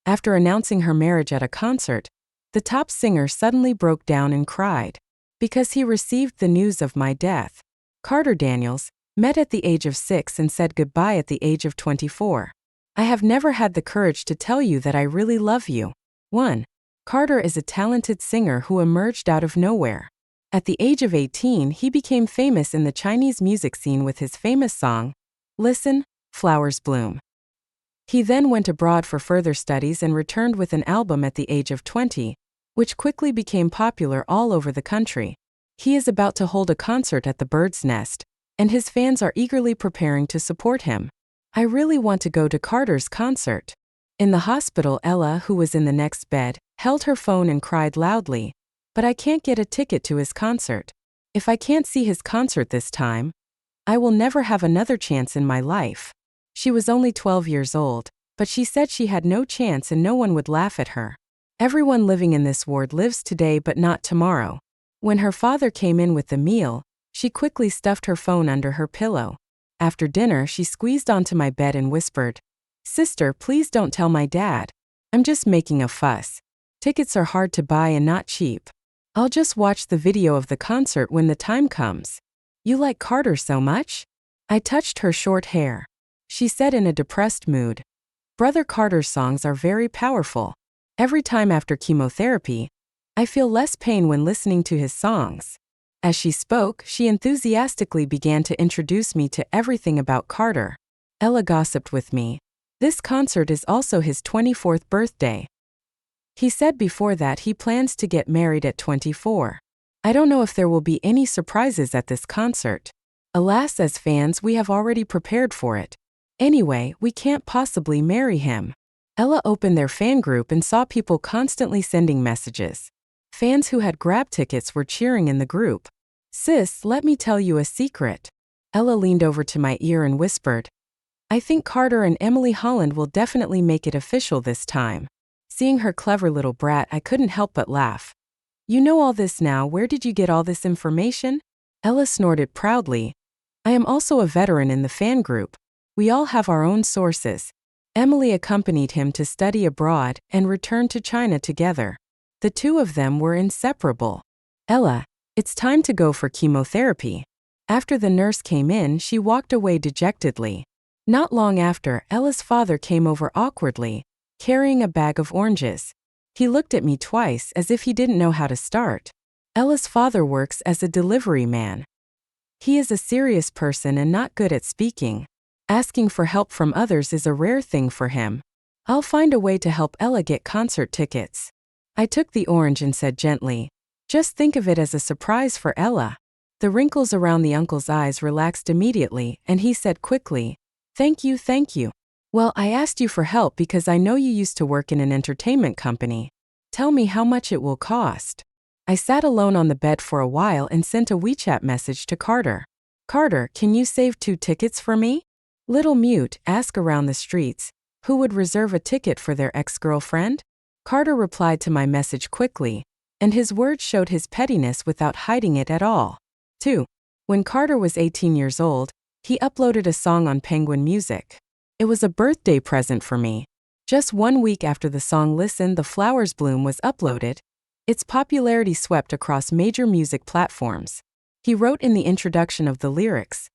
After announcing her marriage at a concert, the top singer suddenly broke down and cried because he received the news of my death. Carter Daniels met at the age of 6 and said goodbye at the age of 24. I have never had the courage to tell you that I really love you. 1. Carter is a talented singer who emerged out of nowhere. At the age of 18, he became famous in the Chinese music scene with his famous song, Listen, Flowers Bloom. He then went abroad for further studies and returned with an album at the age of 20, which quickly became popular all over the country. He is about to hold a concert at the Bird's Nest, and his fans are eagerly preparing to support him. I really want to go to Carter's concert. In the hospital, Ella, who was in the next bed, held her phone and cried loudly, but I can't get a ticket to his concert. If I can't see his concert this time, I will never have another chance in my life. She was only 12 years old, but she said she had no chance and no one would laugh at her. Everyone living in this ward lives today but not tomorrow. When her father came in with the meal, she quickly stuffed her phone under her pillow. After dinner, she squeezed onto my bed and whispered, "Sister, please don't tell my dad. I'm just making a fuss. Tickets are hard to buy and not cheap. I'll just watch the video of the concert when the time comes." "You like Carter so much?" I touched her short hair. She said in a depressed mood, "Brother Carter's songs are very powerful. Every time after chemotherapy, I feel less pain when listening to his songs." As she spoke, she enthusiastically began to introduce me to everything about Carter. Ella gossiped with me. This concert is also his 24th birthday. He said before that he plans to get married at 24. I don't know if there will be any surprises at this concert. Alas, as fans, we have already prepared for it. Anyway, we can't possibly marry him. Ella opened their fan group and saw people constantly sending messages. Fans who had grabbed tickets were cheering in the group. "Sis, let me tell you a secret." Ella leaned over to my ear and whispered, "I think Carter and Emily Holland will definitely make it official this time." Seeing her clever little brat, I couldn't help but laugh. "You know all this now, where did you get all this information?" Ella snorted proudly. "I am also a veteran in the fan group. We all have our own sources." Emily accompanied him to study abroad and returned to China together. The two of them were inseparable. "Ella, it's time to go for chemotherapy." After the nurse came in, she walked away dejectedly. Not long after, Ella's father came over awkwardly, carrying a bag of oranges. He looked at me twice as if he didn't know how to start. Ella's father works as a delivery man. He is a serious person and not good at speaking. Asking for help from others is a rare thing for him. "I'll find a way to help Ella get concert tickets." I took the orange and said gently, "Just think of it as a surprise for Ella." The wrinkles around the uncle's eyes relaxed immediately, and he said quickly, "Thank you, thank you. Well, I asked you for help because I know you used to work in an entertainment company. Tell me how much it will cost." I sat alone on the bed for a while and sent a WeChat message to Carter. "Carter, can you save 2 tickets for me? Little Mute, ask around the streets, who would reserve a ticket for their ex-girlfriend?" Carter replied to my message quickly, and his words showed his pettiness without hiding it at all. 2. When Carter was 18 years old, he uploaded a song on Penguin Music. It was a birthday present for me. Just 1 week after the song Listen, the Flowers Bloom was uploaded, its popularity swept across major music platforms. He wrote in the introduction of the lyrics,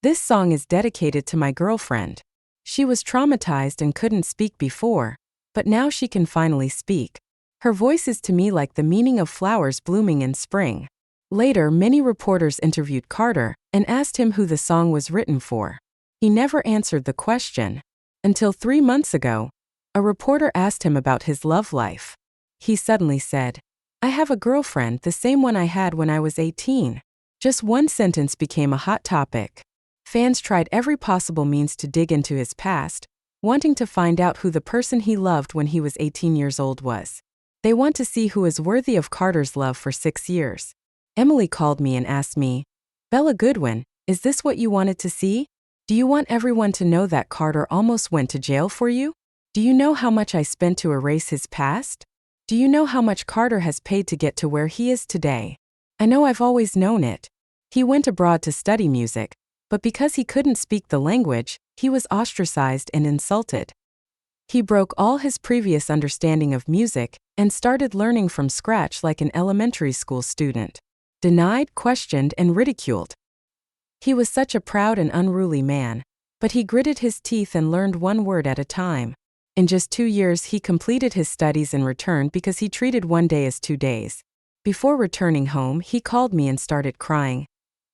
"This song is dedicated to my girlfriend. She was traumatized and couldn't speak before, but now she can finally speak. Her voice is to me like the meaning of flowers blooming in spring." Later, many reporters interviewed Carter and asked him who the song was written for. He never answered the question. Until 3 months ago, a reporter asked him about his love life. He suddenly said, "I have a girlfriend, the same one I had when I was 18. Just one sentence became a hot topic. Fans tried every possible means to dig into his past, wanting to find out who the person he loved when he was 18 years old was. They want to see who is worthy of Carter's love for 6 years. Emily called me and asked me, "Bella Goodwin, is this what you wanted to see? Do you want everyone to know that Carter almost went to jail for you? Do you know how much I spent to erase his past? Do you know how much Carter has paid to get to where he is today? I know I've always known it. He went abroad to study music, but because he couldn't speak the language, he was ostracized and insulted. He broke all his previous understanding of music and started learning from scratch like an elementary school student. Denied, questioned, and ridiculed. He was such a proud and unruly man, but he gritted his teeth and learned one word at a time. In just 2 years he completed his studies and returned because he treated one day as 2 days. Before returning home, he called me and started crying.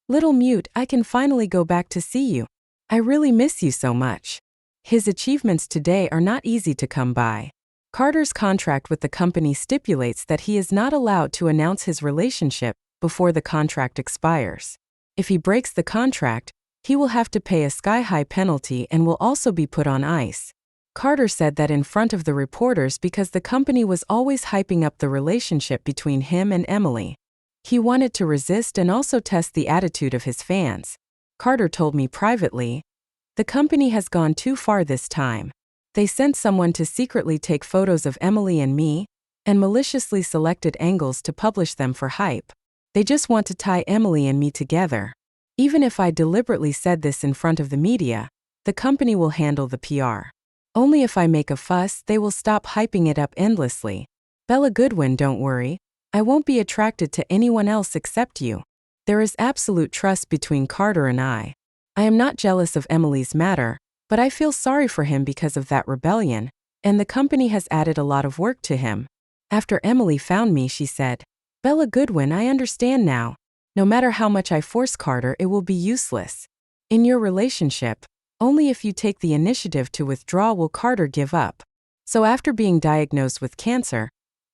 "Little Mute, I can finally go back to see you. I really miss you so much." His achievements today are not easy to come by. Carter's contract with the company stipulates that he is not allowed to announce his relationship before the contract expires. If he breaks the contract, he will have to pay a sky-high penalty and will also be put on ice. Carter said that in front of the reporters because the company was always hyping up the relationship between him and Emily. He wanted to resist and also test the attitude of his fans. Carter told me privately, "The company has gone too far this time. They sent someone to secretly take photos of Emily and me, and maliciously selected angles to publish them for hype. They just want to tie Emily and me together. Even if I deliberately said this in front of the media, the company will handle the PR. Only if I make a fuss, they will stop hyping it up endlessly. Bella Goodwin, don't worry. I won't be attracted to anyone else except you." There is absolute trust between Carter and I. I am not jealous of Emily's matter, but I feel sorry for him because of that rebellion, and the company has added a lot of work to him. After Emily found me, she said, "Bella Goodwin, I understand now. No matter how much I force Carter, it will be useless. In your relationship, only if you take the initiative to withdraw will Carter give up." So after being diagnosed with cancer,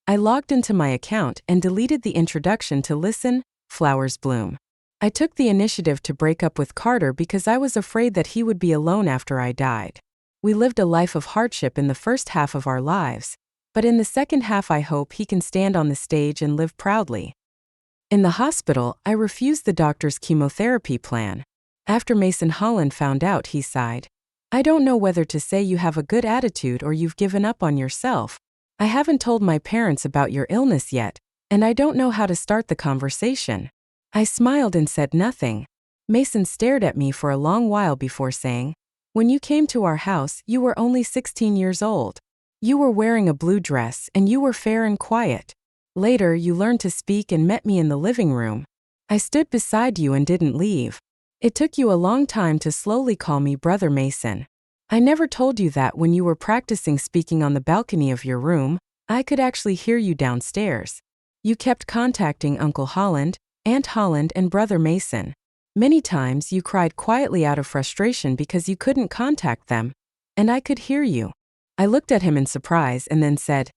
I logged into my account and deleted the introduction to Listen, Flowers Bloom. I took the initiative to break up with Carter because I was afraid that he would be alone after I died. We lived a life of hardship in the first half of our lives, but in the second half I hope he can stand on the stage and live proudly. In the hospital, I refused the doctor's chemotherapy plan. After Mason Holland found out, he sighed. "I don't know whether to say you have a good attitude or you've given up on yourself. I haven't told my parents about your illness yet, and I don't know how to start the conversation." I smiled and said nothing. Mason stared at me for a long while before saying, "When you came to our house, you were only 16 years old. You were wearing a blue dress and you were fair and quiet. Later, you learned to speak and met me in the living room. I stood beside you and didn't leave. It took you a long time to slowly call me Brother Mason. I never told you that when you were practicing speaking on the balcony of your room, I could actually hear you downstairs. You kept contacting Uncle Holland, Aunt Holland, and Brother Mason. Many times you cried quietly out of frustration because you couldn't contact them, and I could hear you." I looked at him in surprise and then said,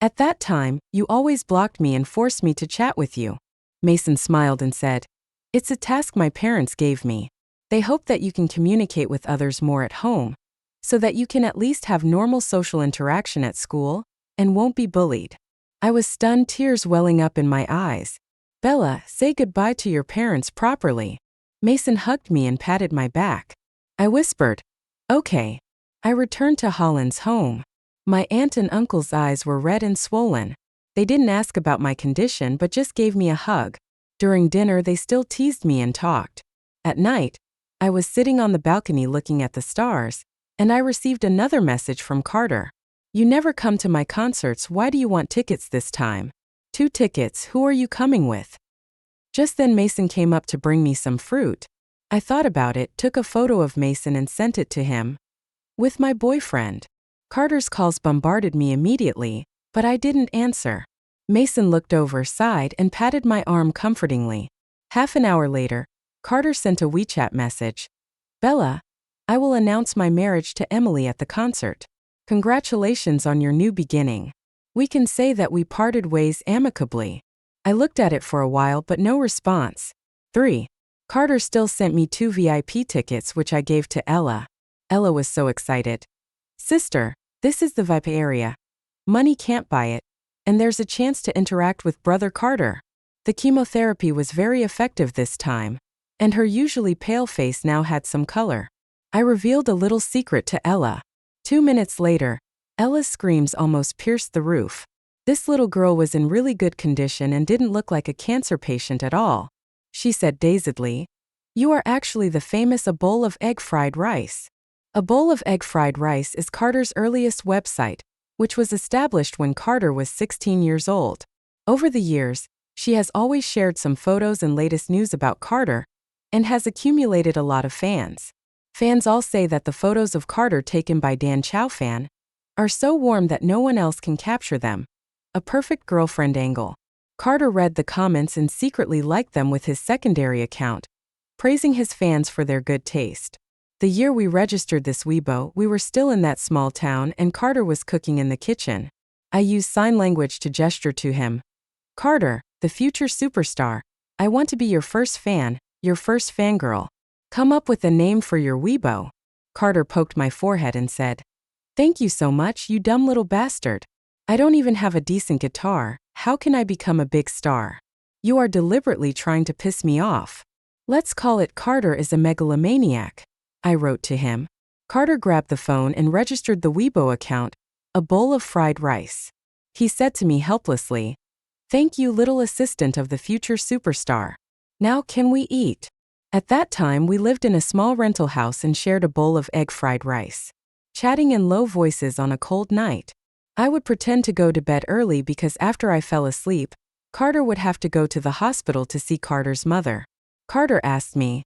"At that time, you always blocked me and forced me to chat with you." Mason smiled and said, "It's a task my parents gave me. They hope that you can communicate with others more at home, so that you can at least have normal social interaction at school and won't be bullied." I was stunned, tears welling up in my eyes. "Bella, say goodbye to your parents properly." Mason hugged me and patted my back. I whispered, "Okay." I returned to Holland's home. My aunt and uncle's eyes were red and swollen. They didn't ask about my condition but just gave me a hug. During dinner they still teased me and talked. At night, I was sitting on the balcony looking at the stars, and I received another message from Carter. "You never come to my concerts, why do you want tickets this time?" "2 tickets, who are you coming with?" Just then Mason came up to bring me some fruit. I thought about it, took a photo of Mason and sent it to him. "With my boyfriend." Carter's calls bombarded me immediately, but I didn't answer. Mason looked over, sighed, and patted my arm comfortingly. Half an hour later, Carter sent a WeChat message. "Bella, I will announce my marriage to Emily at the concert. Congratulations on your new beginning. We can say that we parted ways amicably." I looked at it for a while but no response. 3. Carter still sent me 2 VIP tickets which I gave to Ella. Ella was so excited. "Sister, this is the VIP area. Money can't buy it, and there's a chance to interact with Brother Carter." The chemotherapy was very effective this time, and her usually pale face now had some color. I revealed a little secret to Ella. 2 minutes later, Ella's screams almost pierced the roof. This little girl was in really good condition and didn't look like a cancer patient at all. She said dazedly, "You are actually the famous A Bowl of Egg Fried Rice." A bowl of egg fried rice is Carter's earliest website, which was established when Carter was 16 years old. Over the years, she has always shared some photos and latest news about Carter, and has accumulated a lot of fans. Fans all say that the photos of Carter taken by Dan Chow Fan are so warm that no one else can capture them. A perfect girlfriend angle. Carter read the comments and secretly liked them with his secondary account, praising his fans for their good taste. The year we registered this Weibo, we were still in that small town and Carter was cooking in the kitchen. I used sign language to gesture to him. Carter, the future superstar, I want to be your first fan, your first fangirl. Come up with a name for your Weibo. Carter poked my forehead and said, "Thank you so much, you dumb little bastard. I don't even have a decent guitar, how can I become a big star? You are deliberately trying to piss me off. Let's call it Carter is a megalomaniac," I wrote to him. Carter grabbed the phone and registered the Weibo account, a bowl of fried rice. He said to me helplessly, "Thank you, little assistant of the future superstar. Now can we eat?" At that time we lived in a small rental house and shared a bowl of egg fried rice. Chatting in low voices on a cold night. I would pretend to go to bed early because after I fell asleep, Carter would have to go to the hospital to see Carter's mother. Carter asked me,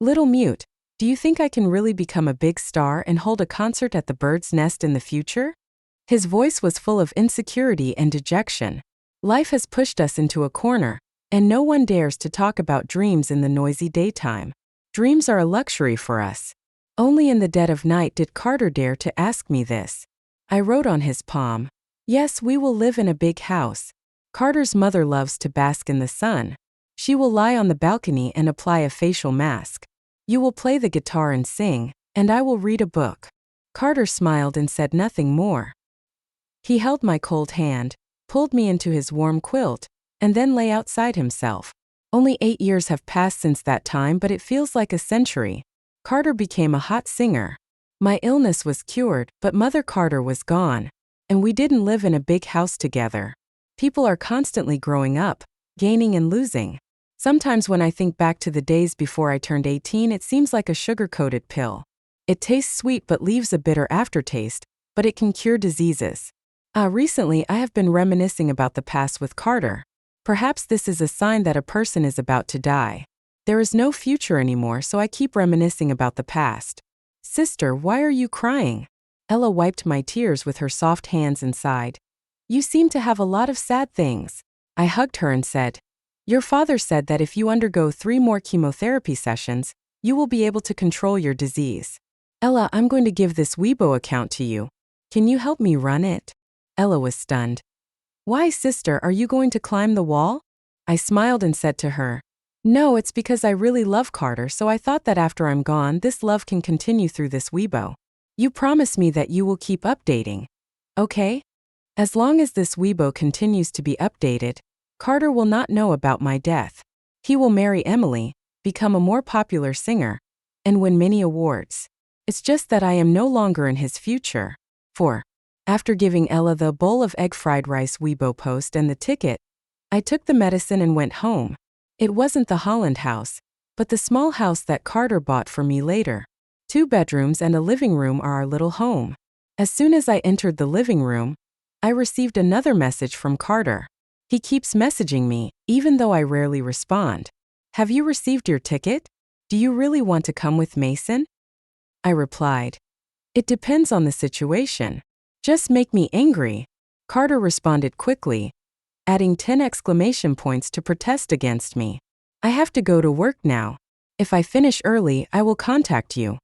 "Little Mute, do you think I can really become a big star and hold a concert at the Bird's Nest in the future?" His voice was full of insecurity and dejection. Life has pushed us into a corner, and no one dares to talk about dreams in the noisy daytime. Dreams are a luxury for us. Only in the dead of night did Carter dare to ask me this. I wrote on his palm, "Yes, we will live in a big house. Carter's mother loves to bask in the sun. She will lie on the balcony and apply a facial mask. You will play the guitar and sing, and I will read a book." Carter smiled and said nothing more. He held my cold hand, pulled me into his warm quilt, and then lay outside himself. Only 8 years have passed since that time, but it feels like a century. Carter became a hot singer. My illness was cured, but Mother Carter was gone. And we didn't live in a big house together. People are constantly growing up, gaining and losing. Sometimes when I think back to the days before I turned 18, it seems like a sugar-coated pill. It tastes sweet but leaves a bitter aftertaste, but it can cure diseases. Recently I have been reminiscing about the past with Carter. Perhaps this is a sign that a person is about to die. There is no future anymore, so I keep reminiscing about the past. "Sister, why are you crying?" Ella wiped my tears with her soft hands and sighed. "You seem to have a lot of sad things." I hugged her and said, "Your father said that if you undergo 3 more chemotherapy sessions, you will be able to control your disease. Ella, I'm going to give this Weibo account to you. Can you help me run it?" Ella was stunned. "Why, sister, are you going to climb the wall?" I smiled and said to her, "No, it's because I really love Carter, so I thought that after I'm gone, this love can continue through this Weibo. You promise me that you will keep updating. Okay? As long as this Weibo continues to be updated, Carter will not know about my death. He will marry Emily, become a more popular singer, and win many awards. It's just that I am no longer in his future." 4. After giving Ella the bowl of egg fried rice Weibo post and the ticket, I took the medicine and went home. It wasn't the Holland house, but the small house that Carter bought for me later. 2 bedrooms and a living room are our little home. As soon as I entered the living room, I received another message from Carter. He keeps messaging me, even though I rarely respond. "Have you received your ticket? Do you really want to come with Mason?" I replied, "It depends on the situation. Just make me angry." Carter responded quickly, adding 10 exclamation points to protest against me. "I have to go to work now. If I finish early, I will contact you."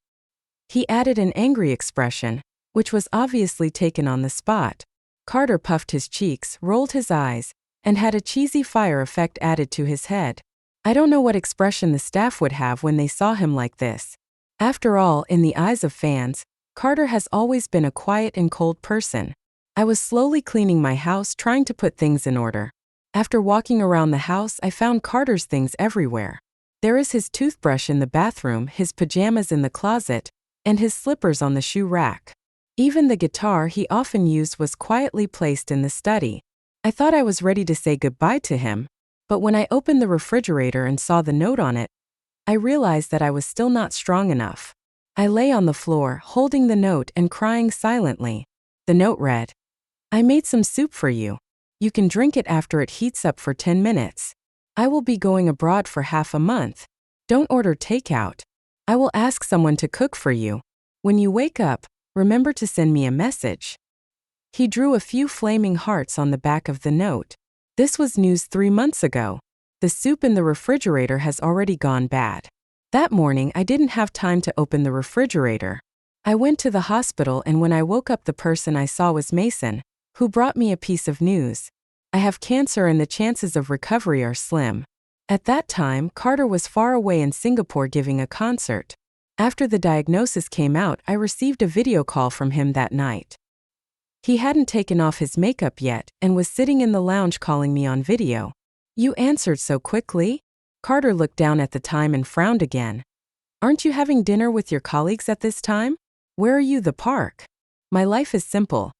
He added an angry expression, which was obviously taken on the spot. Carter puffed his cheeks, rolled his eyes, and had a cheesy fire effect added to his head. I don't know what expression the staff would have when they saw him like this. After all, in the eyes of fans, Carter has always been a quiet and cold person. I was slowly cleaning my house, trying to put things in order. After walking around the house, I found Carter's things everywhere. There is his toothbrush in the bathroom, his pajamas in the closet, and his slippers on the shoe rack. Even the guitar he often used was quietly placed in the study. I thought I was ready to say goodbye to him, but when I opened the refrigerator and saw the note on it, I realized that I was still not strong enough. I lay on the floor, holding the note and crying silently. The note read, "I made some soup for you. You can drink it after it heats up for 10 minutes. I will be going abroad for half a month. Don't order takeout. I will ask someone to cook for you. When you wake up, remember to send me a message." He drew a few flaming hearts on the back of the note. This was news 3 months ago. The soup in the refrigerator has already gone bad. That morning, I didn't have time to open the refrigerator. I went to the hospital, and when I woke up, the person I saw was Mason, who brought me a piece of news. I have cancer and the chances of recovery are slim. At that time, Carter was far away in Singapore giving a concert. After the diagnosis came out, I received a video call from him that night. He hadn't taken off his makeup yet and was sitting in the lounge calling me on video. "You answered so quickly?" Carter looked down at the time and frowned again. "Aren't you having dinner with your colleagues at this time? Where are you? The park?" My life is simple.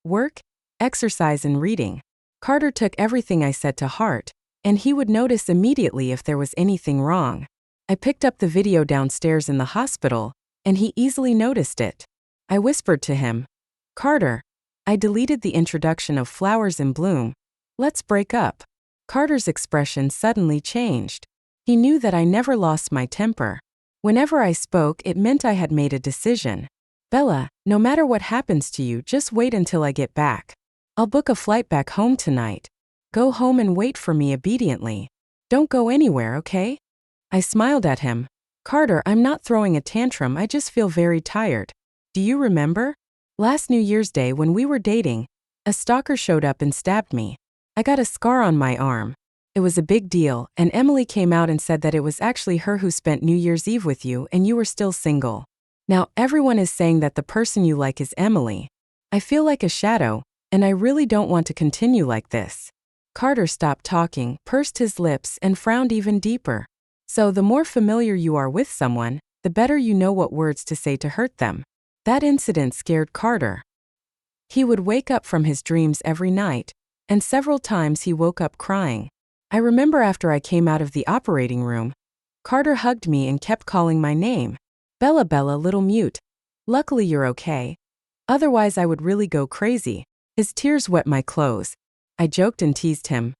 Work, exercise and reading. Carter took everything I said to heart, and he would notice immediately if there was anything wrong. I picked up the video downstairs in the hospital, and he easily noticed it. I whispered to him, "Carter, I deleted the introduction of flowers in bloom. Let's break up." Carter's expression suddenly changed. He knew that I never lost my temper. Whenever I spoke, it meant I had made a decision. "Bella, no matter what happens to you, just wait until I get back. I'll book a flight back home tonight. Go home and wait for me obediently. Don't go anywhere, okay?" I smiled at him. "Carter, I'm not throwing a tantrum, I just feel very tired. Do you remember? Last New Year's Day when we were dating, a stalker showed up and stabbed me. I got a scar on my arm. It was a big deal, and Emily came out and said that it was actually her who spent New Year's Eve with you and you were still single. Now everyone is saying that the person you like is Emily. I feel like a shadow, and I really don't want to continue like this." Carter stopped talking, pursed his lips, and frowned even deeper. "So the more familiar you are with someone, the better you know what words to say to hurt them." That incident scared Carter. He would wake up from his dreams every night, and several times he woke up crying. I remember after I came out of the operating room, Carter hugged me and kept calling my name. "Bella, Bella, little mute. Luckily you're okay. Otherwise I would really go crazy." His tears wet my clothes. I joked and teased him.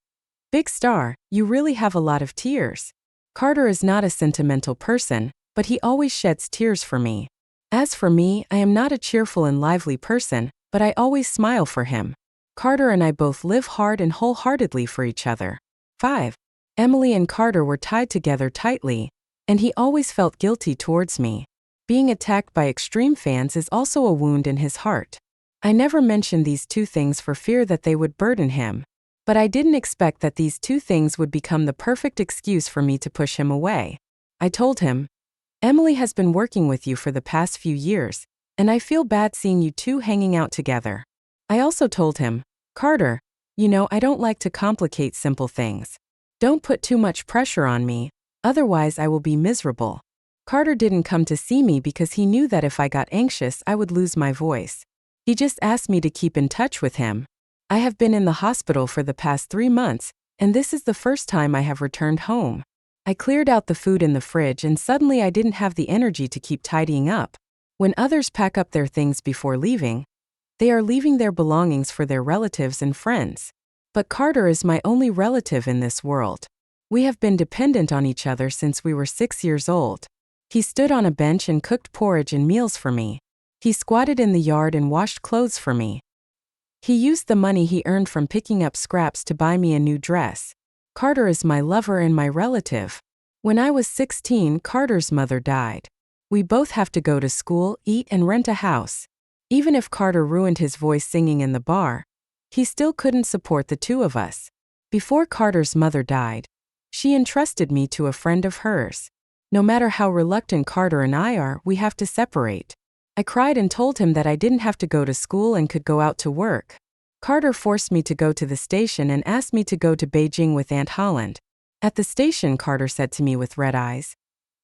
"Big star, you really have a lot of tears." Carter is not a sentimental person, but he always sheds tears for me. As for me, I am not a cheerful and lively person, but I always smile for him. Carter and I both live hard and wholeheartedly for each other. 5. Emily and Carter were tied together tightly, and he always felt guilty towards me. Being attacked by extreme fans is also a wound in his heart. I never mentioned these two things for fear that they would burden him. But I didn't expect that these two things would become the perfect excuse for me to push him away. I told him, "Emily has been working with you for the past few years, and I feel bad seeing you two hanging out together." I also told him, "Carter, you know I don't like to complicate simple things. Don't put too much pressure on me, otherwise I will be miserable." Carter didn't come to see me because he knew that if I got anxious I would lose my voice. He just asked me to keep in touch with him. I have been in the hospital for the past 3 months, and this is the first time I have returned home. I cleared out the food in the fridge and suddenly I didn't have the energy to keep tidying up. When others pack up their things before leaving, they are leaving their belongings for their relatives and friends. But Carter is my only relative in this world. We have been dependent on each other since we were 6 years old. He stood on a bench and cooked porridge and meals for me. He squatted in the yard and washed clothes for me. He used the money he earned from picking up scraps to buy me a new dress. Carter is my lover and my relative. When I was 16, Carter's mother died. We both have to go to school, eat, and rent a house. Even if Carter ruined his voice singing in the bar, he still couldn't support the two of us. Before Carter's mother died, she entrusted me to a friend of hers. No matter how reluctant Carter and I are, we have to separate. I cried and told him that I didn't have to go to school and could go out to work. Carter forced me to go to the station and asked me to go to Beijing with Aunt Holland. At the station, Carter said to me with red eyes,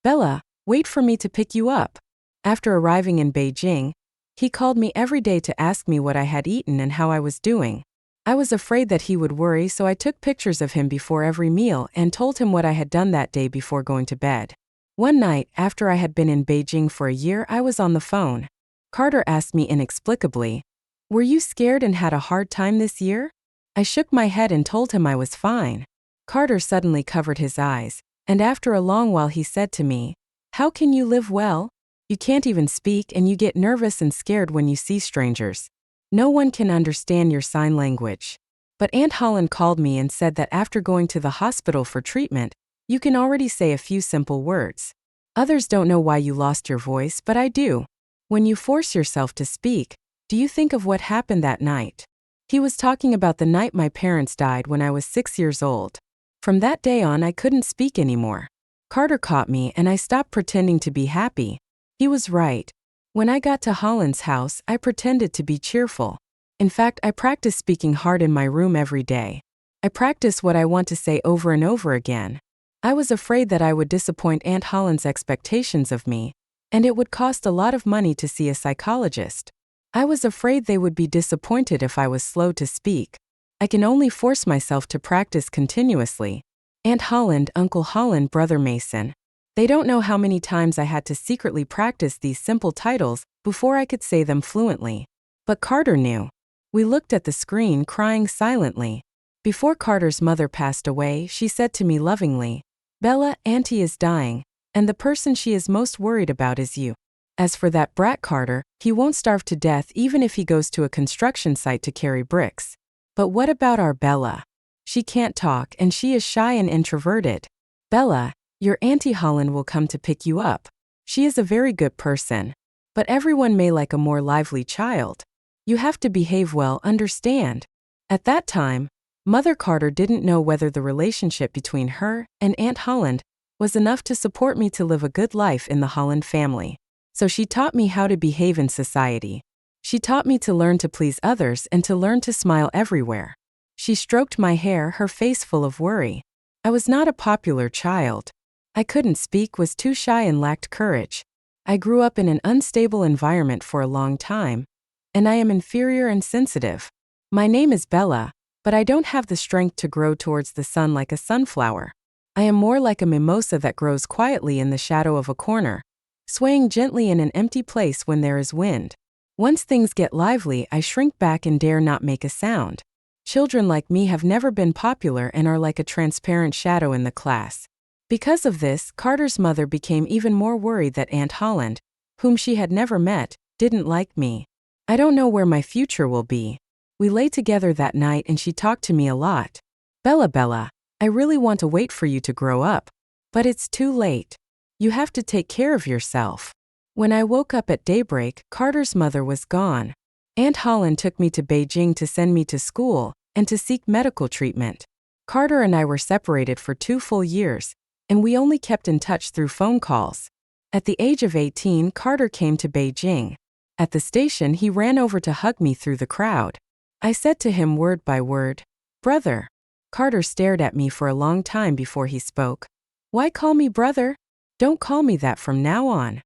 "Bella, wait for me to pick you up." After arriving in Beijing, he called me every day to ask me what I had eaten and how I was doing. I was afraid that he would worry, so I took pictures of him before every meal and told him what I had done that day before going to bed. One night, after I had been in Beijing for a year, I was on the phone. Carter asked me inexplicably, "Were you scared and had a hard time this year?" I shook my head and told him I was fine. Carter suddenly covered his eyes, and after a long while he said to me, "How can you live well? You can't even speak and you get nervous and scared when you see strangers. No one can understand your sign language." But Aunt Holland called me and said that after going to the hospital for treatment, you can already say a few simple words. Others don't know why you lost your voice, but I do. When you force yourself to speak, do you think of what happened that night? He was talking about the night my parents died when I was 6 years old. From that day on, I couldn't speak anymore. Carter caught me and I stopped pretending to be happy. He was right. When I got to Holland's house, I pretended to be cheerful. In fact, I practiced speaking hard in my room every day. I practiced what I want to say over and over again. I was afraid that I would disappoint Aunt Holland's expectations of me, and it would cost a lot of money to see a psychologist. I was afraid they would be disappointed if I was slow to speak. I can only force myself to practice continuously. Aunt Holland, Uncle Holland, Brother Mason. They don't know how many times I had to secretly practice these simple titles before I could say them fluently. But Carter knew. We looked at the screen, crying silently. Before Carter's mother passed away, she said to me lovingly, "Bella, Auntie is dying, and the person she is most worried about is you. As for that brat Carter, he won't starve to death even if he goes to a construction site to carry bricks. But what about our Bella? She can't talk and she is shy and introverted. Bella, your Auntie Holland will come to pick you up. She is a very good person. But everyone may like a more lively child. You have to behave well, understand?" At that time, Mother Carter didn't know whether the relationship between her and Aunt Holland was enough to support me to live a good life in the Holland family. So she taught me how to behave in society. She taught me to learn to please others and to learn to smile everywhere. She stroked my hair, her face full of worry. I was not a popular child. I couldn't speak, was too shy and lacked courage. I grew up in an unstable environment for a long time, and I am inferior and sensitive. My name is Bella, but I don't have the strength to grow towards the sun like a sunflower. I am more like a mimosa that grows quietly in the shadow of a corner, swaying gently in an empty place when there is wind. Once things get lively, I shrink back and dare not make a sound. Children like me have never been popular and are like a transparent shadow in the class. Because of this, Carter's mother became even more worried that Aunt Holland, whom she had never met, didn't like me. I don't know where my future will be. We lay together that night and she talked to me a lot. Bella, I really want to wait for you to grow up. But it's too late. You have to take care of yourself." When I woke up at daybreak, Carter's mother was gone. Aunt Holland took me to Beijing to send me to school and to seek medical treatment. Carter and I were separated for 2 full years, and we only kept in touch through phone calls. At the age of 18, Carter came to Beijing. At the station, he ran over to hug me through the crowd. I said to him word by word, "Brother." Carter stared at me for a long time before he spoke. "Why call me brother? Don't call me that from now on."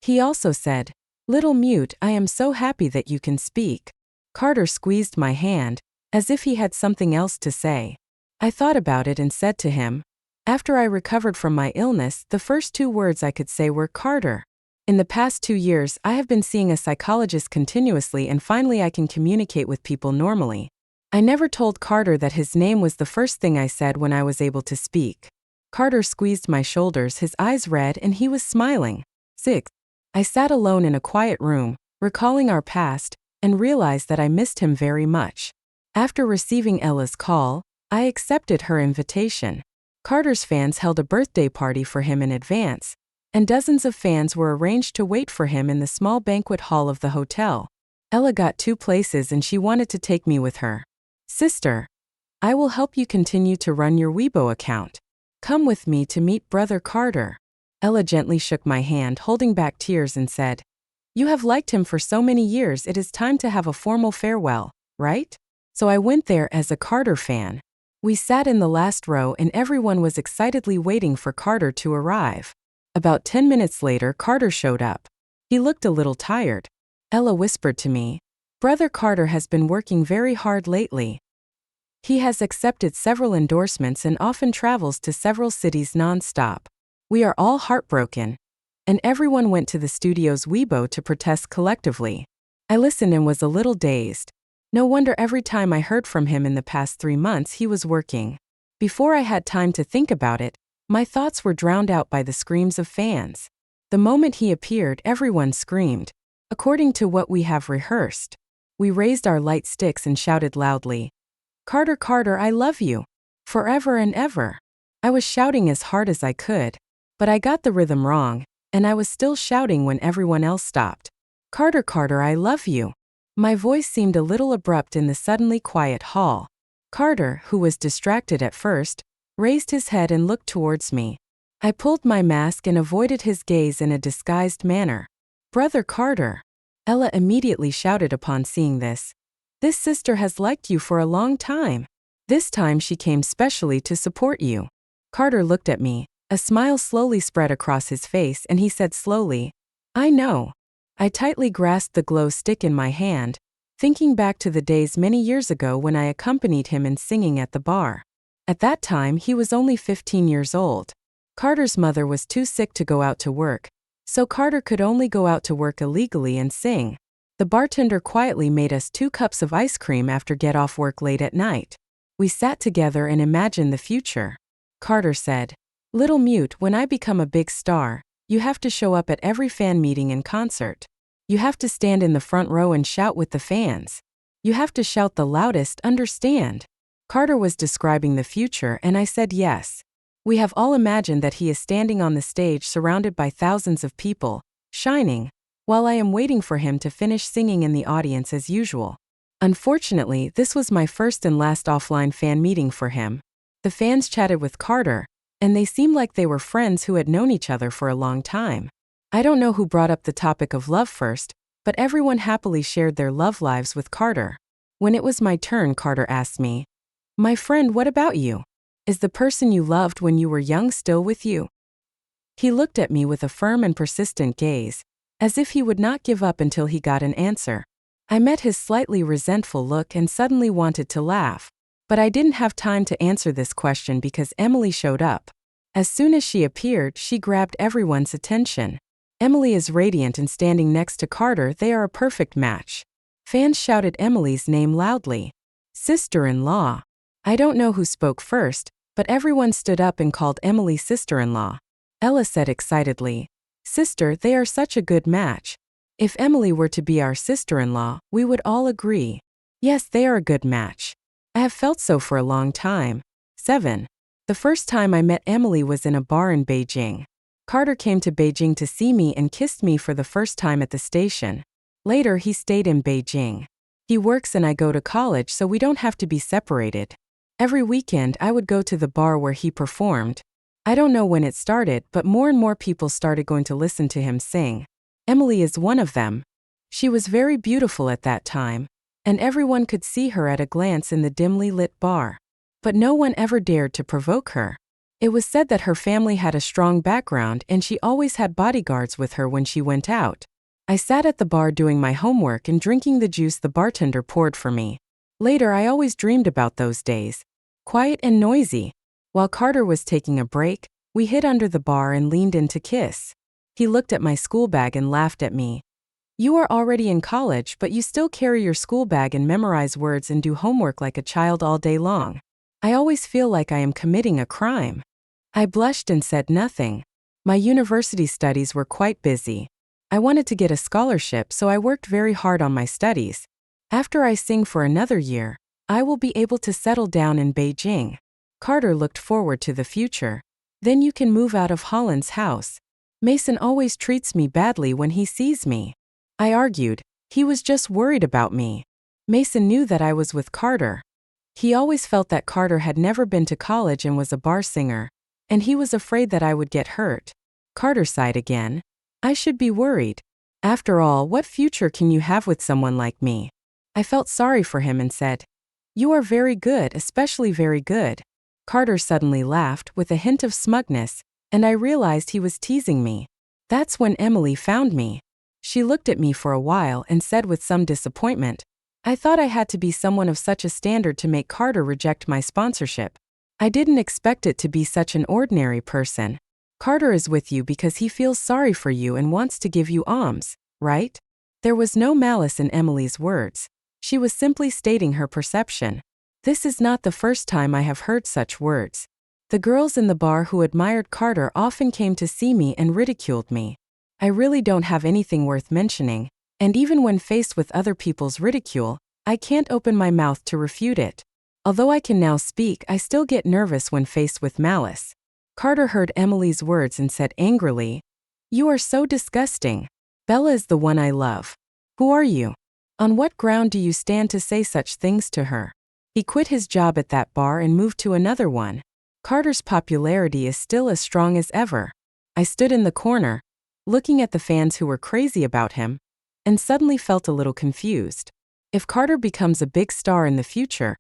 He also said, "Little mute, I am so happy that you can speak." Carter squeezed my hand, as if he had something else to say. I thought about it and said to him, "After I recovered from my illness, the first 2 words I could say were Carter. In the past 2 years, I have been seeing a psychologist continuously and finally I can communicate with people normally." I never told Carter that his name was the first thing I said when I was able to speak. Carter squeezed my shoulders, his eyes red, and he was smiling. 6. I sat alone in a quiet room, recalling our past, and realized that I missed him very much. After receiving Ella's call, I accepted her invitation. Carter's fans held a birthday party for him in advance, and dozens of fans were arranged to wait for him in the small banquet hall of the hotel. Ella got 2 places and she wanted to take me with her. "Sister, I will help you continue to run your Weibo account. Come with me to meet Brother Carter." Ella gently shook my hand, holding back tears, and said, "You have liked him for so many years, it is time to have a formal farewell, right?" So I went there as a Carter fan. We sat in the last row and everyone was excitedly waiting for Carter to arrive. About 10 minutes later, Carter showed up. He looked a little tired. Ella whispered to me, "Brother Carter has been working very hard lately. He has accepted several endorsements and often travels to several cities non-stop. We are all heartbroken. And everyone went to the studio's Weibo to protest collectively. I listened and was a little dazed. No wonder every time I heard from him in the past 3 months he was working. Before I had time to think about it, my thoughts were drowned out by the screams of fans. The moment he appeared, everyone screamed. According to what we have rehearsed, we raised our light sticks and shouted loudly, "Carter, Carter, I love you. Forever and ever." I was shouting as hard as I could, but I got the rhythm wrong, and I was still shouting when everyone else stopped. "Carter, Carter, I love you." My voice seemed a little abrupt in the suddenly quiet hall. Carter, who was distracted at first, raised his head and looked towards me. I pulled my mask and avoided his gaze in a disguised manner. "Brother Carter," Ella immediately shouted upon seeing this. "This sister has liked you for a long time. This time she came specially to support you." Carter looked at me. A smile slowly spread across his face and he said slowly, "I know." I tightly grasped the glow stick in my hand, thinking back to the days many years ago when I accompanied him in singing at the bar. At that time he was only 15 years old. Carter's mother was too sick to go out to work, so Carter could only go out to work illegally and sing. The bartender quietly made us 2 cups of ice cream after get off work late at night. We sat together and imagined the future. Carter said, "Little Mute, when I become a big star, you have to show up at every fan meeting and concert. You have to stand in the front row and shout with the fans. You have to shout the loudest, understand?" Carter was describing the future and I said yes. We have all imagined that he is standing on the stage surrounded by thousands of people, shining, while I am waiting for him to finish singing in the audience as usual. Unfortunately, this was my first and last offline fan meeting for him. The fans chatted with Carter, and they seemed like they were friends who had known each other for a long time. I don't know who brought up the topic of love first, but everyone happily shared their love lives with Carter. When it was my turn, Carter asked me, "My friend, what about you? Is the person you loved when you were young still with you?" He looked at me with a firm and persistent gaze, as if he would not give up until he got an answer. I met his slightly resentful look and suddenly wanted to laugh. But I didn't have time to answer this question because Emily showed up. As soon as she appeared, she grabbed everyone's attention. Emily is radiant and standing next to Carter, they are a perfect match. Fans shouted Emily's name loudly. "Sister-in-law." I don't know who spoke first, but everyone stood up and called Emily sister-in-law. Ella said excitedly, "Sister, they are such a good match. If Emily were to be our sister-in-law, we would all agree. Yes, they are a good match. I have felt so for a long time." 7. The first time I met Emily was in a bar in Beijing. Carter came to Beijing to see me and kissed me for the first time at the station. Later he stayed in Beijing. He works and I go to college, so we don't have to be separated. Every weekend I would go to the bar where he performed. I don't know when it started, but more and more people started going to listen to him sing. Emily is one of them. She was very beautiful at that time, and everyone could see her at a glance in the dimly lit bar. But no one ever dared to provoke her. It was said that her family had a strong background and she always had bodyguards with her when she went out. I sat at the bar doing my homework and drinking the juice the bartender poured for me. Later I always dreamed about those days. Quiet and noisy. While Carter was taking a break, we hid under the bar and leaned in to kiss. He looked at my school bag and laughed at me. "You are already in college, but you still carry your school bag and memorize words and do homework like a child all day long. I always feel like I am committing a crime." I blushed and said nothing. My university studies were quite busy. I wanted to get a scholarship, so I worked very hard on my studies. After I sing for another year, I will be able to settle down in Beijing. Carter looked forward to the future. "Then you can move out of Holland's house. Mason always treats me badly when he sees me." I argued. He was just worried about me. Mason knew that I was with Carter. He always felt that Carter had never been to college and was a bar singer, and he was afraid that I would get hurt. Carter sighed again. "I should be worried. After all, what future can you have with someone like me?" I felt sorry for him and said, "You are very good, especially very good." Carter suddenly laughed with a hint of smugness, and I realized he was teasing me. That's when Emily found me. She looked at me for a while and said with some disappointment, "I thought I had to be someone of such a standard to make Carter reject my sponsorship. I didn't expect it to be such an ordinary person." Carter is with you because he feels sorry for you and wants to give you alms, right? There was no malice in Emily's words. She was simply stating her perception. This is not the first time I have heard such words. The girls in the bar who admired Carter often came to see me and ridiculed me. I really don't have anything worth mentioning, and even when faced with other people's ridicule, I can't open my mouth to refute it. Although I can now speak, I still get nervous when faced with malice. Carter heard Emily's words and said angrily, "You are so disgusting. Bella is the one I love. Who are you? On what ground do you stand to say such things to her?" He quit his job at that bar and moved to another one. Carter's popularity is still as strong as ever. I stood in the corner, looking at the fans who were crazy about him, and suddenly felt a little confused. If Carter becomes a big star in the future,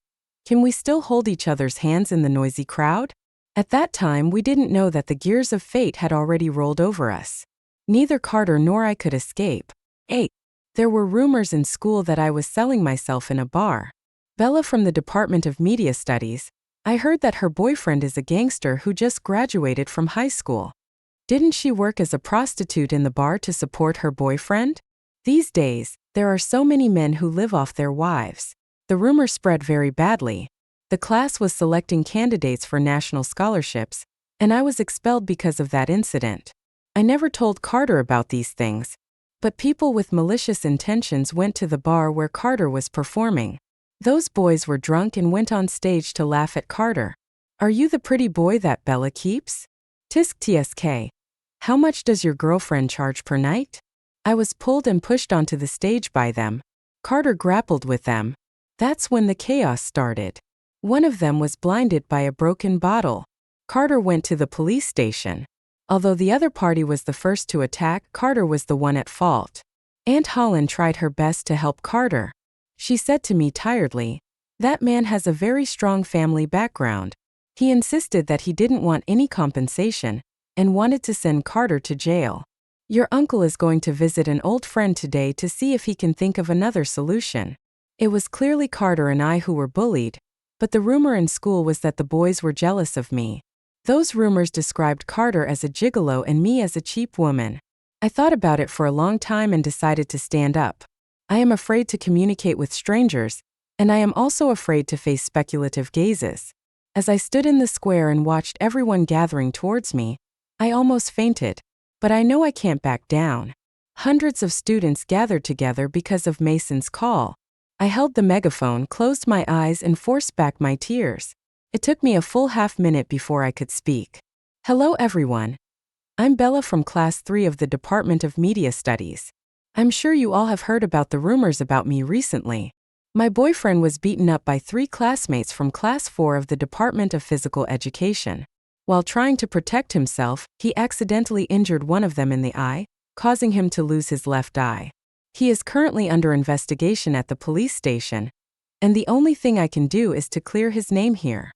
can we still hold each other's hands in the noisy crowd? At that time, we didn't know that the gears of fate had already rolled over us. Neither Carter nor I could escape. 8. There were rumors in school that I was selling myself in a bar. Bella from the Department of Media Studies, I heard that her boyfriend is a gangster who just graduated from high school. Didn't she work as a prostitute in the bar to support her boyfriend? These days, there are so many men who live off their wives. The rumor spread very badly. The class was selecting candidates for national scholarships, and I was expelled because of that incident. I never told Carter about these things, but people with malicious intentions went to the bar where Carter was performing. Those boys were drunk and went on stage to laugh at Carter. "Are you the pretty boy that Bella keeps? Tisk tsk. How much does your girlfriend charge per night?" I was pulled and pushed onto the stage by them. Carter grappled with them. That's when the chaos started. One of them was blinded by a broken bottle. Carter went to the police station. Although the other party was the first to attack, Carter was the one at fault. Aunt Holland tried her best to help Carter. She said to me tiredly, "That man has a very strong family background." He insisted that he didn't want any compensation and wanted to send Carter to jail. "Your uncle is going to visit an old friend today to see if he can think of another solution." It was clearly Carter and I who were bullied, but the rumor in school was that the boys were jealous of me. Those rumors described Carter as a gigolo and me as a cheap woman. I thought about it for a long time and decided to stand up. I am afraid to communicate with strangers, and I am also afraid to face speculative gazes. As I stood in the square and watched everyone gathering towards me, I almost fainted. But I know I can't back down. Hundreds of students gathered together because of Mason's call. I held the megaphone, closed my eyes, and forced back my tears. It took me a full half-minute before I could speak. "Hello everyone. I'm Bella from Class 3 of the Department of Media Studies. I'm sure you all have heard about the rumors about me recently. My boyfriend was beaten up by 3 classmates from Class 4 of the Department of Physical Education. While trying to protect himself, he accidentally injured one of them in the eye, causing him to lose his left eye. He is currently under investigation at the police station, and the only thing I can do is to clear his name here.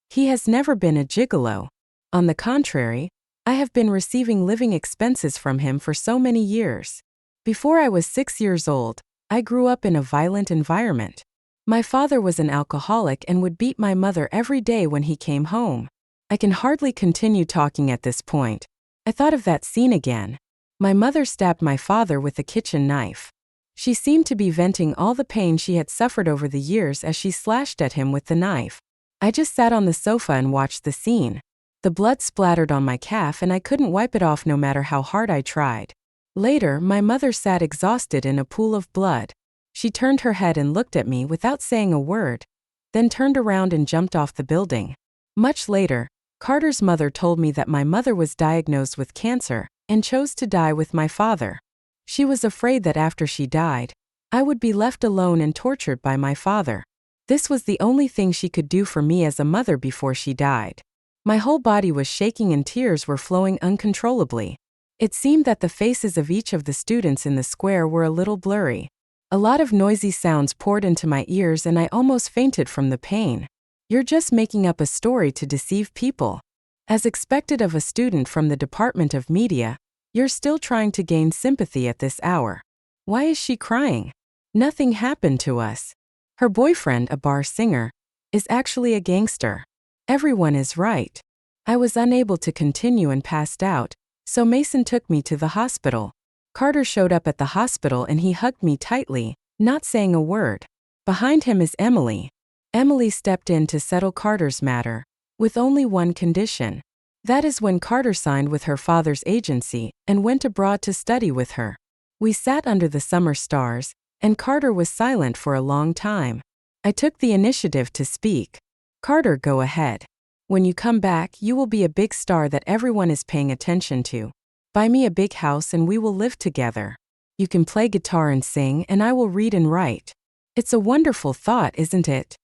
He has never been a gigolo. On the contrary, I have been receiving living expenses from him for so many years. Before I was 6 years old, I grew up in a violent environment. My father was an alcoholic and would beat my mother every day when he came home. I can hardly continue talking at this point. I thought of that scene again. My mother stabbed my father with a kitchen knife. She seemed to be venting all the pain she had suffered over the years as she slashed at him with the knife. I just sat on the sofa and watched the scene. The blood splattered on my calf and I couldn't wipe it off no matter how hard I tried. Later, my mother sat exhausted in a pool of blood. She turned her head and looked at me without saying a word, then turned around and jumped off the building. Much later, Carter's mother told me that my mother was diagnosed with cancer and chose to die with my father. She was afraid that after she died, I would be left alone and tortured by my father. This was the only thing she could do for me as a mother before she died. My whole body was shaking and tears were flowing uncontrollably. It seemed that the faces of each of the students in the square were a little blurry. A lot of noisy sounds poured into my ears and I almost fainted from the pain. You're just making up a story to deceive people. As expected of a student from the Department of Media, you're still trying to gain sympathy at this hour. Why is she crying? Nothing happened to us. Her boyfriend, a bar singer, is actually a gangster. Everyone is right. I was unable to continue and passed out, so Mason took me to the hospital. Carter showed up at the hospital and he hugged me tightly, not saying a word. Behind him is Emily. Emily stepped in to settle Carter's matter, with only one condition. That is when Carter signed with her father's agency and went abroad to study with her. We sat under the summer stars, and Carter was silent for a long time. I took the initiative to speak. Carter, go ahead. When you come back, you will be a big star that everyone is paying attention to. Buy me a big house and we will live together. You can play guitar and sing, and I will read and write. It's a wonderful thought, isn't it?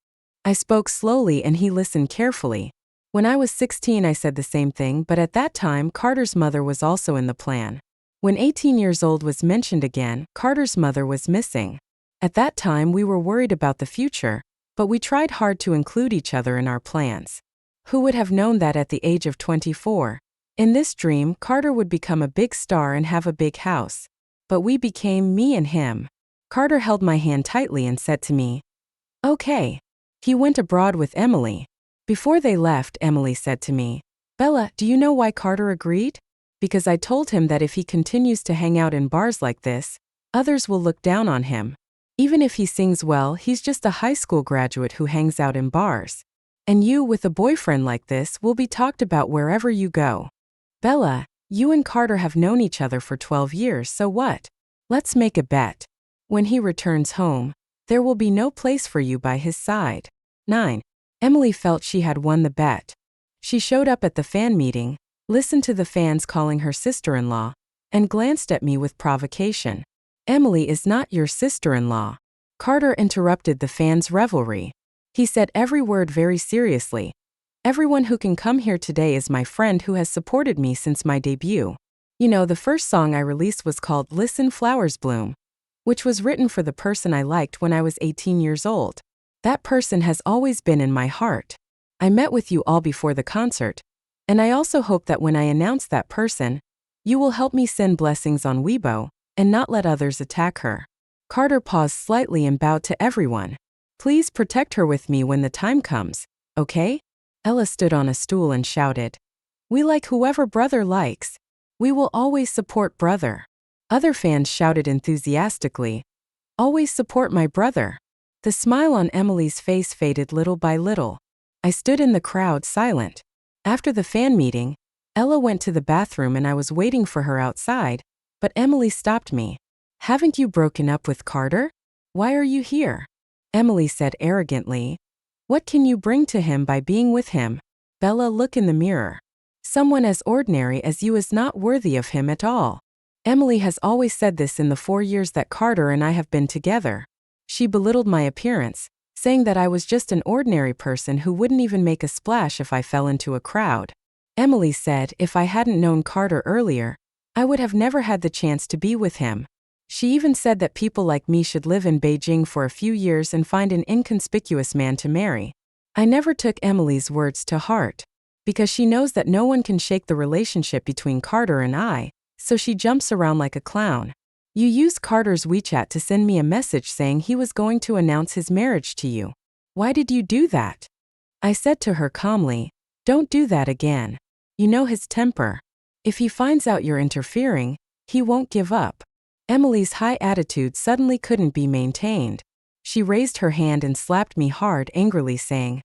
I spoke slowly and he listened carefully. When I was 16, I said the same thing, but at that time, Carter's mother was also in the plan. When 18 years old was mentioned again, Carter's mother was missing. At that time, we were worried about the future, but we tried hard to include each other in our plans. Who would have known that at the age of 24? In this dream, Carter would become a big star and have a big house. But we became me and him. Carter held my hand tightly and said to me, "Okay." He went abroad with Emily. Before they left, Emily said to me, "Bella, do you know why Carter agreed? Because I told him that if he continues to hang out in bars like this, others will look down on him. Even if he sings well, he's just a high school graduate who hangs out in bars. And you, with a boyfriend like this, will be talked about wherever you go. Bella, you and Carter have known each other for 12 years, so what? Let's make a bet. When he returns home, there will be no place for you by his side." 9. Emily felt she had won the bet. She showed up at the fan meeting, listened to the fans calling her sister-in-law, and glanced at me with provocation. "Emily is not your sister-in-law." Carter interrupted the fans' revelry. He said every word very seriously. "Everyone who can come here today is my friend who has supported me since my debut. You know, the first song I released was called Listen Flowers Bloom, which was written for the person I liked when I was 18 years old. That person has always been in my heart. I met with you all before the concert, and I also hope that when I announce that person, you will help me send blessings on Weibo and not let others attack her." Carter paused slightly and bowed to everyone. "Please protect her with me when the time comes, okay?" Ella stood on a stool and shouted, "We like whoever brother likes. We will always support brother." Other fans shouted enthusiastically, "Always support my brother." The smile on Emily's face faded little by little. I stood in the crowd silent. After the fan meeting, Ella went to the bathroom and I was waiting for her outside, but Emily stopped me. "Haven't you broken up with Carter? Why are you here?" Emily said arrogantly, "What can you bring to him by being with him? Bella, look in the mirror. Someone as ordinary as you is not worthy of him at all." Emily has always said this in the 4 years that Carter and I have been together. She belittled my appearance, saying that I was just an ordinary person who wouldn't even make a splash if I fell into a crowd. Emily said if I hadn't known Carter earlier, I would have never had the chance to be with him. She even said that people like me should live in Beijing for a few years and find an inconspicuous man to marry. I never took Emily's words to heart, because she knows that no one can shake the relationship between Carter and I, so she jumps around like a clown. "You used Carter's WeChat to send me a message saying he was going to announce his marriage to you. Why did you do that?" I said to her calmly, "Don't do that again. You know his temper. If he finds out you're interfering, he won't give up." Emily's high attitude suddenly couldn't be maintained. She raised her hand and slapped me hard, angrily saying,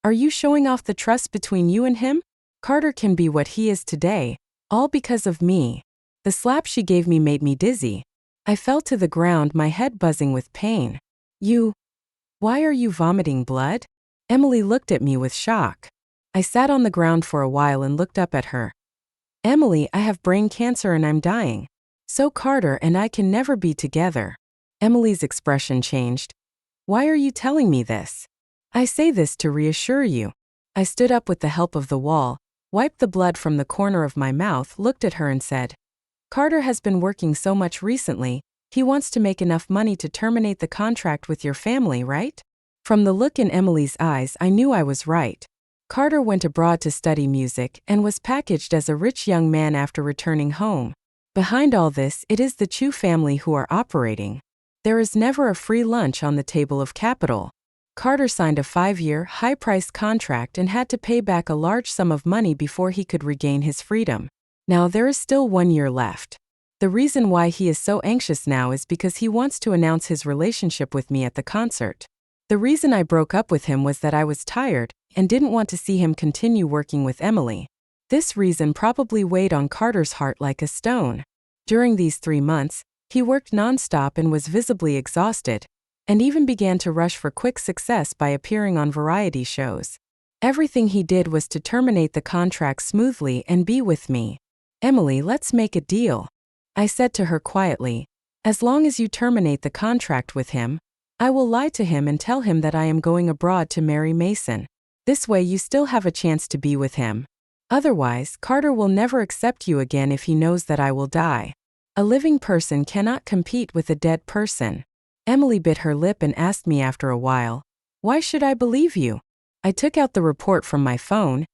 "Are you showing off the trust between you and him? Carter can be what he is today, all because of me." The slap she gave me made me dizzy. I fell to the ground, my head buzzing with pain. Why are you vomiting blood?" Emily looked at me with shock. I sat on the ground for a while and looked up at her. "Emily, I have brain cancer and I'm dying. So Carter and I can never be together." Emily's expression changed. "Why are you telling me this?" "I say this to reassure you." I stood up with the help of the wall, wiped the blood from the corner of my mouth, looked at her and said, "Carter has been working so much recently, he wants to make enough money to terminate the contract with your family, right?" From the look in Emily's eyes, I knew I was right. Carter went abroad to study music and was packaged as a rich young man after returning home. Behind all this, it is the Chu family who are operating. There is never a free lunch on the table of capital. Carter signed a 5-year, high-priced contract and had to pay back a large sum of money before he could regain his freedom. Now there is still 1 year left. The reason why he is so anxious now is because he wants to announce his relationship with me at the concert. The reason I broke up with him was that I was tired and didn't want to see him continue working with Emily. This reason probably weighed on Carter's heart like a stone. During these 3 months, he worked non-stop and was visibly exhausted, and even began to rush for quick success by appearing on variety shows. Everything he did was to terminate the contract smoothly and be with me. "Emily, let's make a deal," I said to her quietly. "As long as you terminate the contract with him, I will lie to him and tell him that I am going abroad to marry Mason. This way you still have a chance to be with him. Otherwise, Carter will never accept you again if he knows that I will die. A living person cannot compete with a dead person." Emily bit her lip and asked me after a while, "Why should I believe you?" I took out the report from my phone.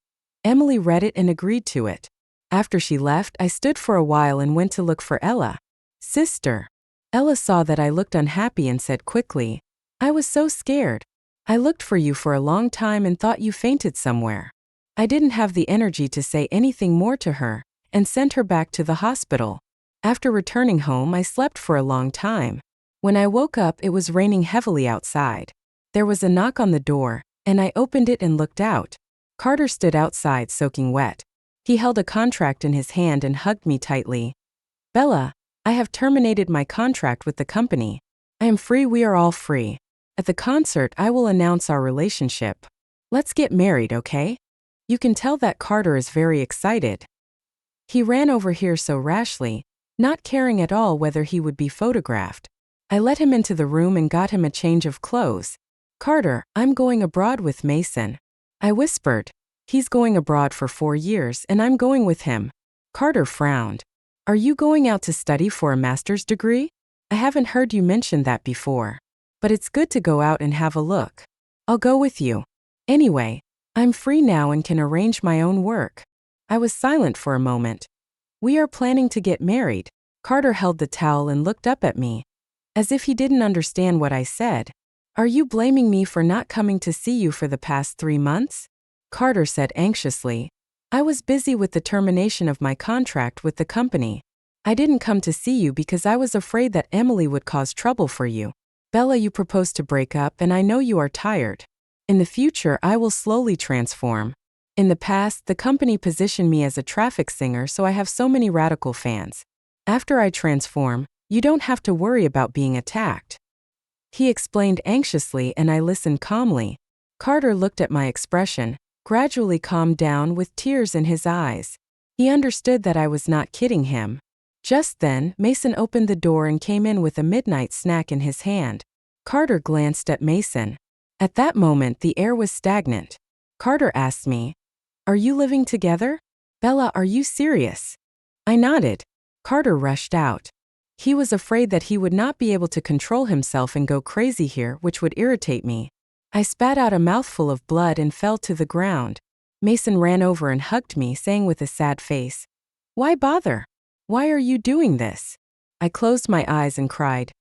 Emily read it and agreed to it. After she left, I stood for a while and went to look for Ella. "Sister." Ella saw that I looked unhappy and said quickly, "I was so scared. I looked for you for a long time and thought you fainted somewhere." I didn't have the energy to say anything more to her, and sent her back to the hospital. After returning home, I slept for a long time. When I woke up, it was raining heavily outside. There was a knock on the door, and I opened it and looked out. Carter stood outside soaking wet. He held a contract in his hand and hugged me tightly. "Bella, I have terminated my contract with the company. I am free. We are all free. At the concert, I will announce our relationship. Let's get married, okay?" You can tell that Carter is very excited. He ran over here so rashly, not caring at all whether he would be photographed. I let him into the room and got him a change of clothes. "Carter, I'm going abroad with Mason," I whispered. "He's going abroad for 4 years and I'm going with him." Carter frowned. "Are you going out to study for a master's degree? I haven't heard you mention that before. But it's good to go out and have a look. I'll go with you. Anyway, I'm free now and can arrange my own work." I was silent for a moment. "We are planning to get married." Carter held the towel and looked up at me, as if he didn't understand what I said. "Are you blaming me for not coming to see you for the past 3 months?" Carter said anxiously. "I was busy with the termination of my contract with the company. I didn't come to see you because I was afraid that Emily would cause trouble for you. Bella, you proposed to break up and I know you are tired. In the future, I will slowly transform. In the past, the company positioned me as a traffic singer, so I have so many radical fans. After I transform, you don't have to worry about being attacked." He explained anxiously and I listened calmly. Carter looked at my expression, gradually calmed down with tears in his eyes. He understood that I was not kidding him. Just then, Mason opened the door and came in with a midnight snack in his hand. Carter glanced at Mason. At that moment, the air was stagnant. Carter asked me, "Are you living together? Bella, are you serious?" I nodded. Carter rushed out. He was afraid that he would not be able to control himself and go crazy here, which would irritate me. I spat out a mouthful of blood and fell to the ground. Mason ran over and hugged me, saying with a sad face, "Why bother? Why are you doing this?" I closed my eyes and cried,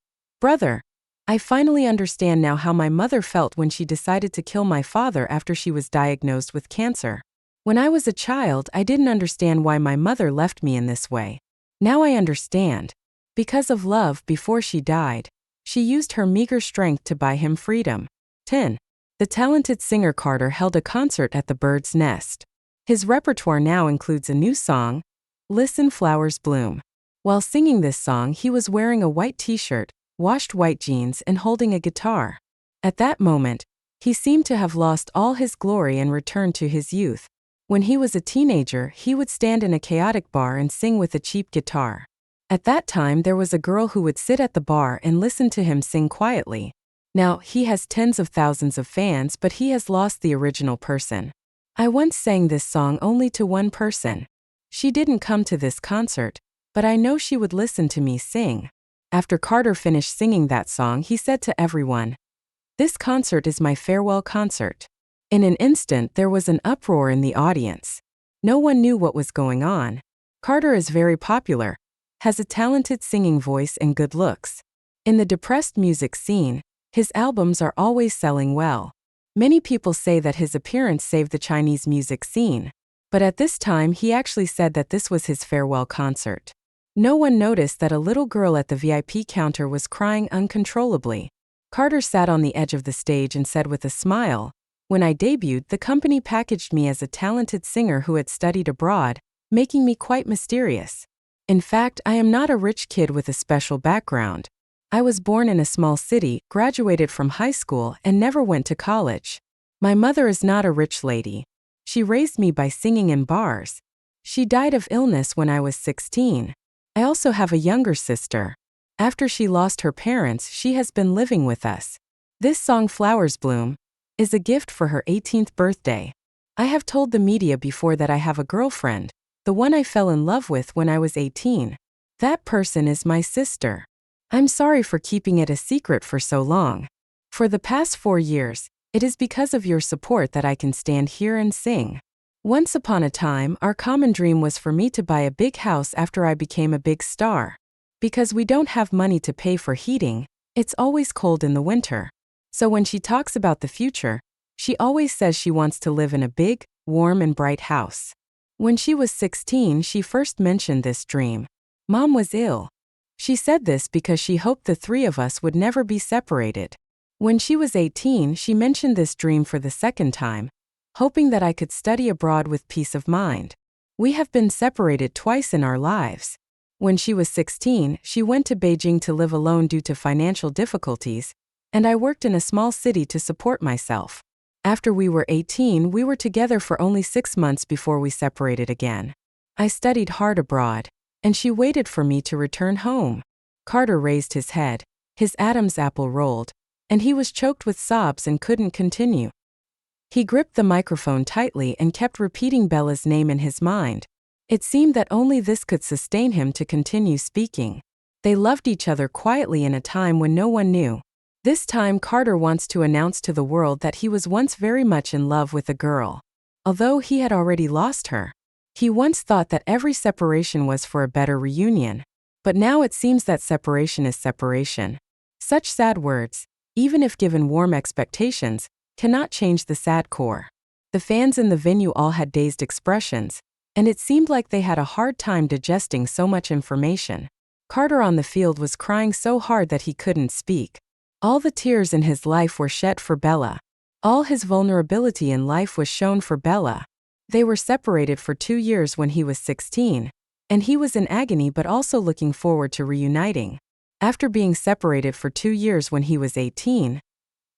"Brother, I finally understand now how my mother felt when she decided to kill my father after she was diagnosed with cancer. When I was a child, I didn't understand why my mother left me in this way. Now I understand. Because of love before she died, she used her meager strength to buy him freedom." 10. The talented singer Carter held a concert at the Bird's Nest. His repertoire now includes a new song, "Listen Flowers Bloom." While singing this song, he was wearing a white t-shirt, washed white jeans, and holding a guitar. At that moment, he seemed to have lost all his glory and returned to his youth. When he was a teenager, he would stand in a chaotic bar and sing with a cheap guitar. At that time, there was a girl who would sit at the bar and listen to him sing quietly. Now, he has tens of thousands of fans, but he has lost the original person. I once sang this song only to one person. She didn't come to this concert, but I know she would listen to me sing. After Carter finished singing that song, he said to everyone, "This concert is my farewell concert." In an instant, there was an uproar in the audience. No one knew what was going on. Carter is very popular, has a talented singing voice and good looks. In the depressed music scene, His albums are always selling well. Many people say that his appearance saved the Chinese music scene. But at this time he actually said that this was his farewell concert. No one noticed that a little girl at the VIP counter was crying uncontrollably. Carter sat on the edge of the stage and said with a smile, "When I debuted, the company packaged me as a talented singer who had studied abroad, making me quite mysterious. In fact, I am not a rich kid with a special background. I was born in a small city, graduated from high school, and never went to college. My mother is not a rich lady. She raised me by singing in bars. She died of illness when I was 16. I also have a younger sister. After she lost her parents, she has been living with us. This song Flowers Bloom is a gift for her 18th birthday. I have told the media before that I have a girlfriend, the one I fell in love with when I was 18. That person is my sister. I'm sorry for keeping it a secret for so long. For the past 4 years, it is because of your support that I can stand here and sing. Once upon a time, our common dream was for me to buy a big house after I became a big star. Because we don't have money to pay for heating, it's always cold in the winter. So when she talks about the future, she always says she wants to live in a big, warm and bright house. When she was 16, she first mentioned this dream. Mom was ill. She said this because she hoped the three of us would never be separated. When she was 18, she mentioned this dream for the second time, hoping that I could study abroad with peace of mind. We have been separated twice in our lives. When she was 16, she went to Beijing to live alone due to financial difficulties, and I worked in a small city to support myself. After we were 18, we were together for only 6 months before we separated again. I studied hard abroad, and she waited for me to return home. Carter raised his head, his Adam's apple rolled, and he was choked with sobs and couldn't continue. He gripped the microphone tightly and kept repeating Bella's name in his mind. It seemed that only this could sustain him to continue speaking. They loved each other quietly in a time when no one knew. This time Carter wants to announce to the world that he was once very much in love with a girl. Although he had already lost her. He once thought that every separation was for a better reunion. But now it seems that separation is separation. Such sad words, even if given warm expectations, cannot change the sad core. The fans in the venue all had dazed expressions, and it seemed like they had a hard time digesting so much information. Carter on the field was crying so hard that he couldn't speak. All the tears in his life were shed for Bella. All his vulnerability in life was shown for Bella. They were separated for 2 years when he was 16, and he was in agony but also looking forward to reuniting. After being separated for 2 years when he was 18,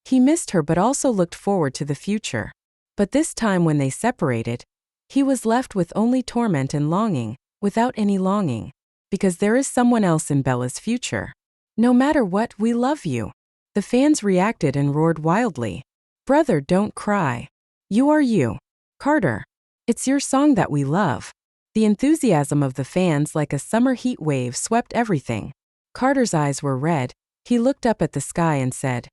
he missed her but also looked forward to the future. But this time when they separated, he was left with only torment and longing, without any longing. Because there is someone else in Bella's future. No matter what, we love you. The fans reacted and roared wildly. Brother, don't cry. You are you. Carter. It's your song that we love. The enthusiasm of the fans like a summer heat wave swept everything. Carter's eyes were red. He looked up at the sky and said,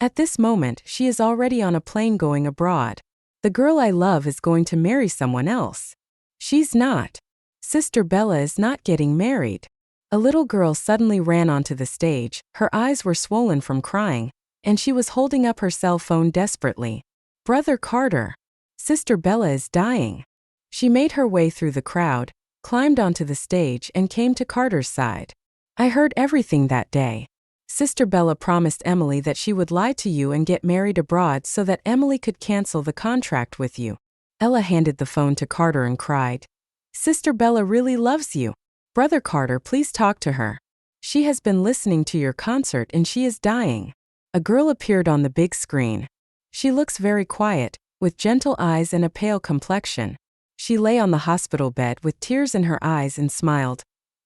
"At this moment, she is already on a plane going abroad. The girl I love is going to marry someone else. She's not. Sister Bella is not getting married." A little girl suddenly ran onto the stage, her eyes were swollen from crying, and she was holding up her cell phone desperately. Brother Carter. Sister Bella is dying. She made her way through the crowd, climbed onto the stage and came to Carter's side. I heard everything that day. Sister Bella promised Emily that she would lie to you and get married abroad so that Emily could cancel the contract with you. Ella handed the phone to Carter and cried, "Sister Bella really loves you. Brother Carter, please talk to her. She has been listening to your concert and she is dying." A girl appeared on the big screen. She looks very quiet, with gentle eyes and a pale complexion. She lay on the hospital bed with tears in her eyes and smiled.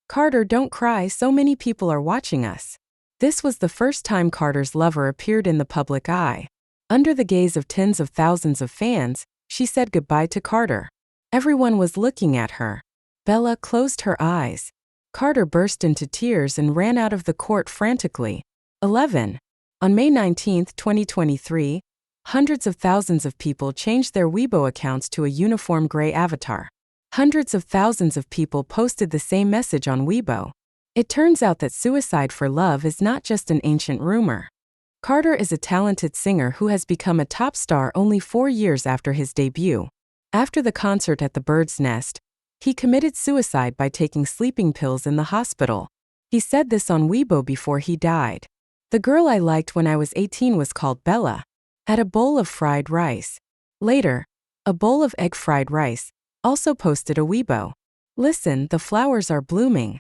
"Carter, don't cry, so many people are watching us." This was the first time Carter's lover appeared in the public eye. Under the gaze of tens of thousands of fans, she said goodbye to Carter. Everyone was looking at her. Bella closed her eyes. Carter burst into tears and ran out of the court frantically. 11. On May 19, 2023, hundreds of thousands of people changed their Weibo accounts to a uniform gray avatar. Hundreds of thousands of people posted the same message on Weibo. It turns out that suicide for love is not just an ancient rumor. Carter is a talented singer who has become a top star only 4 years after his debut. After the concert at the Bird's Nest, he committed suicide by taking sleeping pills in the hospital. He said this on Weibo before he died. The girl I liked when I was 18 was called Bella. At a bowl of fried rice. Later, a bowl of egg fried rice, also posted a Weibo. Listen, the flowers are blooming.